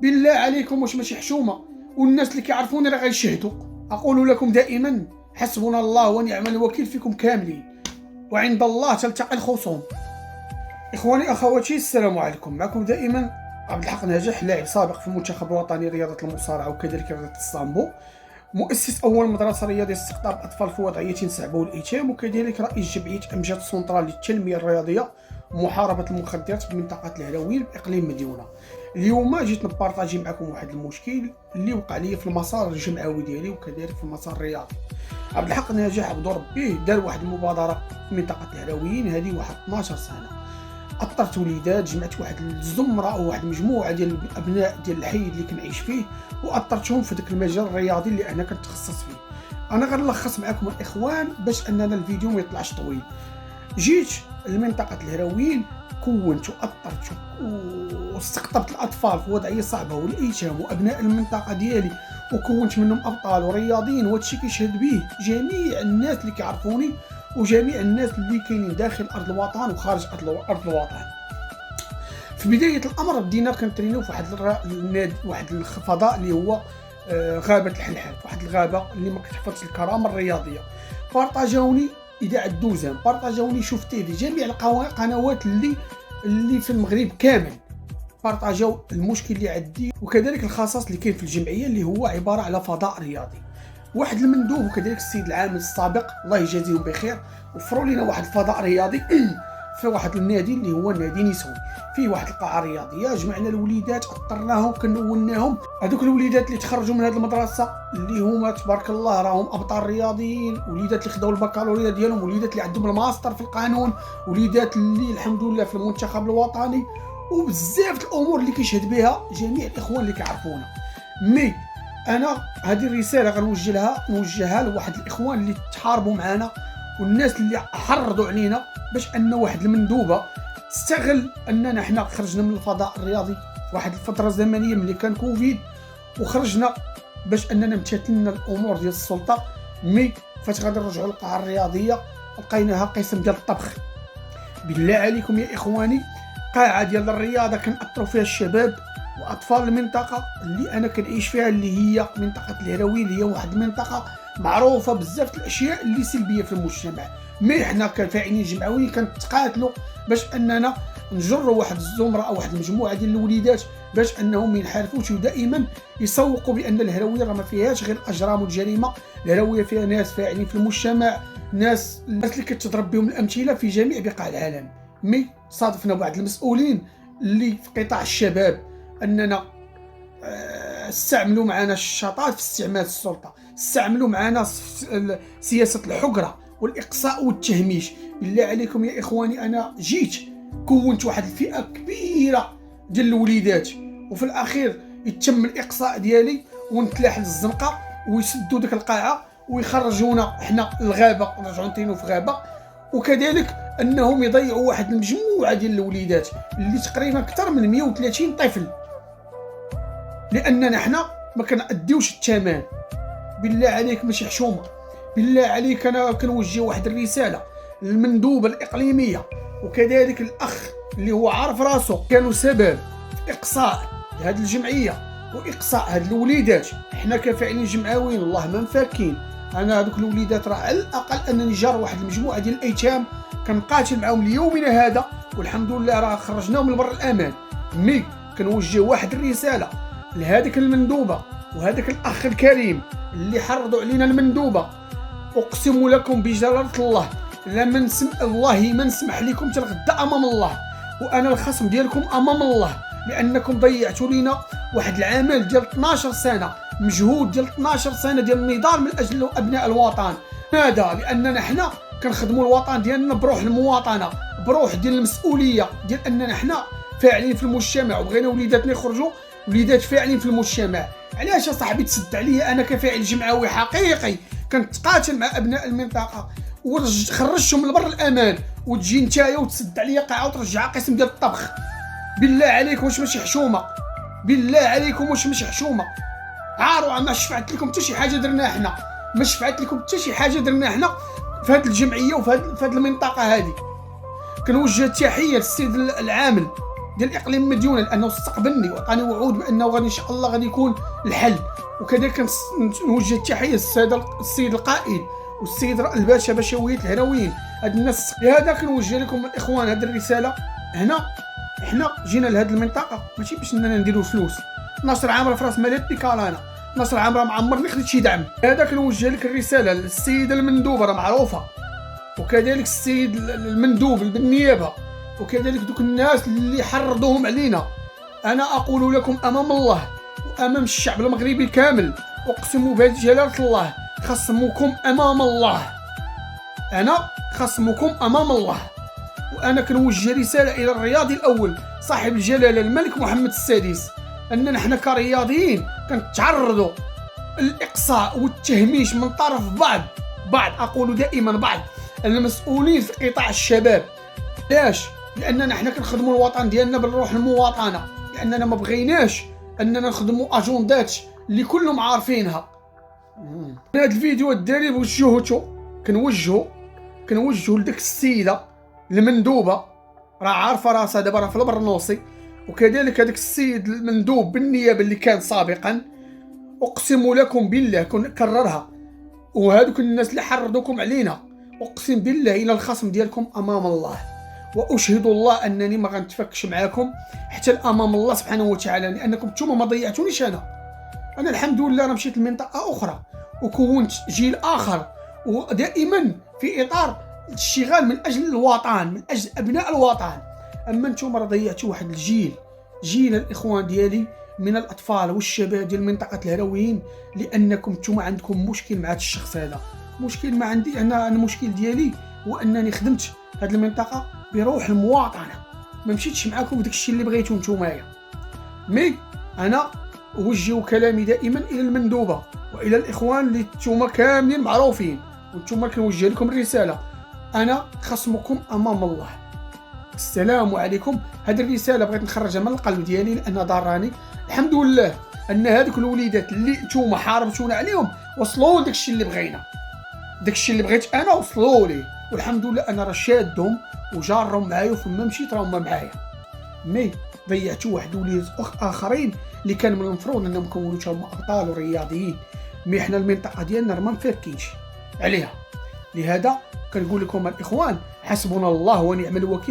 بالله عليكم واش ماشي حشومه؟ والناس اللي كيعرفوني راه غيشهدوا. اقول لكم دائما حسبنا الله ونعم الوكيل فيكم كاملين، وعند الله تلتقي الخصوم. اخواني اخواتي السلام عليكم، معكم دائما عبد الحق ناجح، لاعب سابق في المنتخب الوطني رياضه المصارعه وكذلك رياضه السامبو، مؤسس اول مدرسه رياضيه لاستقطاب اطفال في وضعيه صعبه والايتام، وكذلك رئيس جمعيه امجاد سنترال للتنميه الرياضيه ومحاربه المخدرات في منطقه الهراويل باقليم مديونه. اليوم جيت نبارطاجي معكم واحد المشكل اللي وقع لي في المسار الجمعوي ديالي وكذلك في المسار الرياضي. عبد الحق ناجح عبد ربيه دار واحد المبادره في منطقه الهراويين هذه واحد 12 سنه. اطرت وليدات، جمعت واحد الزمره او واحد المجموعه ديال الابناء ديال الحي اللي كنعيش فيه واطرتهم في ذاك المجال الرياضي اللي انا كنتخصص فيه. انا غنلخص معكم الاخوان باش اننا الفيديو ما يطلعش طويل. جيت لمنطقه الهراويين، كونت واطرت واستقطبت الاطفال في وضعيه صعبه والايتام وابناء المنطقه ديالي، وكونت منهم ابطال ورياضيين، وهادشي كيشهد به جميع الناس اللي كيعرفوني وجميع الناس اللي كاينين داخل ارض الوطن وخارج ارض الوطن. في بدايه الامر بدينا كنترينيو في واحد الفضاء اللي هو غابه الحلحال، واحد الغابه اللي ما كتحفظش الكرامه الرياضيه. بارطاجاوني اذاعه دوزان، بارطاجاوني شوف تيفي، جميع القنوات اللي في المغرب كامل بارطاجاو المشكل اللي عندي وكذلك الخصاص اللي كاين في الجمعيه اللي هو عباره على فضاء رياضي. واحد المندوب وكذلك السيد العامل السابق الله يجازيهم بخير وفروا لنا واحد الفضاء رياضي في واحد النادي اللي هو نادي نسوي، فيه واحد القاعه رياضيه. جمعنا الوليدات، اطرناهم، كنولناهم. هذوك الوليدات اللي تخرجوا من هذه المدرسه اللي هما تبارك الله راهم ابطال رياضيين، وليدات اللي خداو البكالوريا ديالهم، وليدات اللي عندهم الماستر في القانون، وليدات اللي الحمد لله في المنتخب الوطني، وبزاف الامور اللي كيشهد بها جميع الاخوان اللي كيعرفونا. مي انا هذه الرساله غنوجهها لواحد الاخوان اللي تحاربوا معنا والناس اللي حرضوا علينا باش ان واحد المندوبه استغل اننا حنا خرجنا من الفضاء الرياضي واحد الفتره زمنيه ملي كان كوفيد، وخرجنا باش اننا امتثلنا الامور ديال السلطه. مي فاش غادي نرجعوا للقاعه الرياضيه لقيناها قسم ديال الطبخ. بالله عليكم يا اخواني، قاعه ديال الرياضه كنأثروا فيها الشباب واطفال المنطقه اللي انا كنعيش فيها اللي هي منطقه الهراويل، اللي هي واحد المنطقه معروفه بزاف الاشياء اللي سلبيه في المجتمع. مي حنا كفاعلين جمعويين كنتقاتلوا باش اننا نجروا واحد الزمره او واحد المجموعه ديال الوليدات باش انهم ما ينحرفوش، ودائما يسوقوا بان الهراويه راه ما فيهاش غير الاجرام والجريمه. الهراويه فيها ناس فاعلين في المجتمع، ناس اللي كتضرب بهم الامثله في جميع بقاع العالم. مي صادفنا بعض المسؤولين اللي في قطاع الشباب اننا استعملوا معنا الشطات في استعمال السلطه، استعملوا معنا سياسه الحقره والاقصاء والتهميش. بالله عليكم يا اخواني، انا جيت كونت واحد الفئه كبيره ديال الوليدات، وفي الاخير يتم الاقصاء ديالي ونتلاح للزنقه ويسدوا ديك القاعه ويخرجونا حنا للغابه، نرجعوا نترينوا في غابه، وكذلك انهم يضيعوا واحد المجموعه ديال الوليدات اللي تقريبا اكثر من 130 طفل، لاننا حنا ما كنأديوش الثمن. بالله عليك ماشي حشومه. بالله عليك انا كنوجه واحد الرساله للمندوبه الاقليميه وكذلك الاخ اللي هو عارف راسو كانوا سبب في اقصاء هذه الجمعيه واقصاء هذه الوليدات. حنا كفاعلين جمعويين والله ما مفاكين. انا هذوك الوليدات راه على الاقل انني جار واحد المجموعه ديال الايتام كنقاتل معاهم ليومنا هذا، والحمد لله راه خرجناهم لبر الامان. مي كنوجه واحد الرساله لهذيك المندوبه وهذاك الاخ الكريم اللي حرضوا علينا المندوبه. اقسم لكم بجلاله الله والله ما نسمح لكم تلغدا امام الله، وانا الخصم ديالكم امام الله، لانكم ضيعتوا لينا واحد العمل ديال 12 سنه، مجهود ديال 12 سنه ديال النضال من اجل ابناء الوطن. هذا لاننا حنا كنخدموا الوطن ديالنا بروح المواطنه، بروح ديال المسؤوليه ديال اننا حنا فاعلين في المجتمع، وبغينا وليداتنا يخرجوا وليدات فاعلين في المجتمع. علاش صاحبي تسد عليا انا كفاعل جمعوي حقيقي كنتقاتل مع ابناء المنطقه وخرجتهم لبر الامان، وتجي نتايا وتسد عليا قاعه وترجعها قسم ديال الطبخ؟ بالله عليكم واش ماشي حشومه؟ بالله عليكم واش ماشي حشومه؟ عاروا ما شفعت لكم حتى شي حاجه درناها حنا، ما شفعت لكم حتى شي حاجه درناها حنا في هذه الجمعيه وفي هذه المنطقه هذه. كنوجه تحيه للسيد العامل ديال اقليم مديونه، لانه استقبلني وعطاني وعود بانه غادي ان شاء الله غادي يكون الحل. وكذلك نوجه التحيه السيد القائد والسيد الباشا بشويه الهروين، هاد الناس. لهذا كنوجه لكم الاخوان هاد الرساله. هنا حنا جينا لهاد المنطقه ماشي باش اننا نديرو فلوس. ناصر عامره في راس ماليه بيكالانا، ناصر عامره معمرني خديت شي دعم. هذا كنوجه لك الرساله للسيده المندوبه راه معروفه، وكذلك السيد المندوب بالنيابه، وكذلك دوك الناس اللي حرضوهم علينا. انا اقول لكم امام الله وامام الشعب المغربي كامل، اقسم بجلاله الله خصمكم امام الله، انا خصمكم امام الله. وانا كنوجه رساله الى الرياضي الاول صاحب الجلاله الملك محمد السادس، اننا حنا كرياضيين كنتعرضوا الاقصاء والتهميش من طرف بعض اقول دائما بعض المسؤولين في قطاع الشباب. علاش؟ لاننا حنا كنخدموا الوطن ديالنا بالروح المواطنه، لاننا ما بغيناش اننا نخدموا اجندات اللي كلهم عارفينها. هذا الفيديو الداري وجهته كنوجهه لديك السيده المندوبه، راه عارفه راسها دابا راه في البرنوصي، وكذلك هذاك السيد المندوب بالنيابه اللي كان سابقا. اقسم لكم بالله كنكررها، وهذوك الناس اللي حرضوكم علينا اقسم بالله الى الخصم ديالكم امام الله، واشهد الله انني ما غنتفكش معاكم حتى امام الله سبحانه وتعالى، لانكم نتوما ما ضيعتونيش. انا الحمد لله راه مشيت لمنطقه اخرى وكونت جيل اخر، ودائما في اطار الاشتغال من اجل الوطن، من اجل ابناء الوطن. اما نتوما راه ضيعتوا واحد جيل الاخوان ديالي من الاطفال والشباب ديال منطقه الهروين، لانكم نتوما عندكم مشكل مع هذا الشخص. هذا مشكل ما عندي انا المشكل ديالي هو انني خدمت هذه المنطقه بروح المواطنه، ما مشيتش معاكم بداك الشيء اللي بغيتو نتومايا. مي انا اوجه كلامي دائما الى المندوبه والى الاخوان اللي نتوما كاملين معروفين، وانتوما كنوجه لكم الرساله، انا خصمكم امام الله. السلام عليكم. هذه الرساله بغيت نخرجها من القلب ديالي لانها ضراني. الحمد لله ان هذوك الوليدات اللي نتوما حاربتونا عليهم وصلوا لداك الشيء اللي بغينا، داك الشيء اللي بغيت انا وصلوا ليه، والحمد لله انا راه شادهم وجارهم معايا، وفما مشيت راهم معايا. مي ضيعتوا واحد وليدات اخرين اللي كان من المفروض انهم يكونوا هما ابطال ورياضيين. مي حنا المنطقه ديالنا راه ما مفاركينش عليها. لهذا كنقول لكم الاخوان حسبنا الله ونعم الوكيل.